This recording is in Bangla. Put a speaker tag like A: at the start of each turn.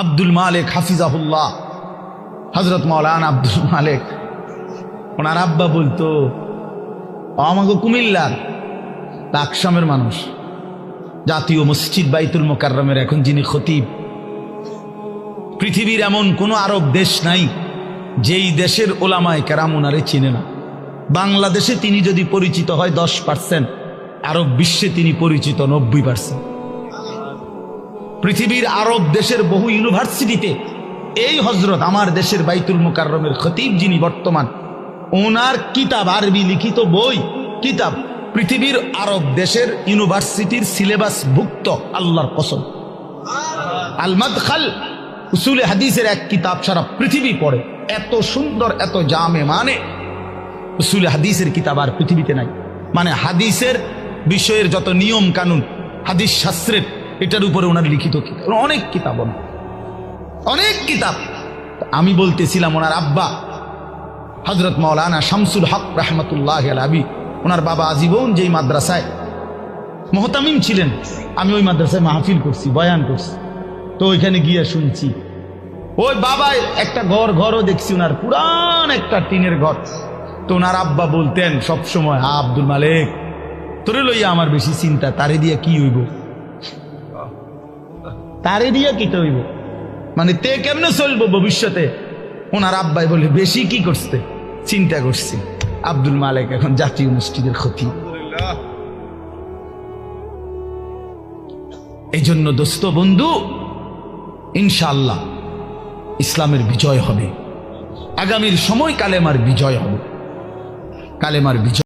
A: আব্দুল মালিক হাফিজাহুল্লাহ, হযরত মাওলানা আব্দুল মালিক, ওনার আব্বা বলতো আমাকে কুমিল্লার লাকসামের মানুষ, জাতীয় মসজিদ বাইতুল মোকাররমের এখন যিনি খতিব। পৃথিবীর এমন কোন আরব দেশ নাই যেই দেশের ওলামায়ে কেরাম ওনারে চিনে না। বাংলাদেশে তিনি যদি পরিচিত হয় 10%, আরব বিশ্বে তিনি পরিচিত 90%। পৃথিবীর আরব দেশের বহু ইউনিভার্সিটিতে এই হযরত আমার দেশের বাইতুল মোকাররমের খতিব যিনি বর্তমান, ওনার কিতাব, আরবি লিখিত বই কিতাব পৃথিবীর আরব দেশের ইউনিভার্সিটির সিলেবাস ভুক্ত। আল্লাহর কসম, আল মাদখাল উসুলে হাদিসের এক কিতাব সারা পৃথিবী পড়ে, এত সুন্দর, এত জামে, মানে উসুলে হাদিসের কিতাব আর পৃথিবীতে নাই। মানে হাদিসের বিষয়ের যত নিয়ম কানুন, হাদিস শাস্ত্রের, এটার উপরে ওনার লিখিত কিতাব, অনেক কিতাব, অনেক কিতাব। আমি বলতেছিলাম ওনার আব্বা হযরত মাওলানা শামসুল হক রাহমাতুল্লাহি আলাইহি, ওনার বাবা আজীবন যেই মাদ্রাসায় মুহতামিম ছিলেন, আমি ওই মাদ্রাসায় মাহফিল করছি, বয়ান করছি, তো ওইখানে গিয়ে শুনছি। ওই বাবা একটা ঘরও দেখছি, ওনার পুরান একটা টিনের ঘর। তো ওনার আব্বা বলতেন সবসময়, আব্দুল মালিক তোরে লইয়া আমার বেশি চিন্তা, তারে দিয়া কি হইব, তারে দিয়া কি হইব, মানে তে কেমনে চলবো ভবিষ্যতে। ওনার আব্বাই বলে বেশি কি করছে, চিন্তা করছি আব্দুল মালিক এখন জাতীয় মসজিদের খতিব। এই জন্য দোস্ত বন্ধু, ইনশাআল্লাহ ইসলামের বিজয় হবে, আগামীর সময় কালেমার বিজয় হবে, কালেমার বিজয়।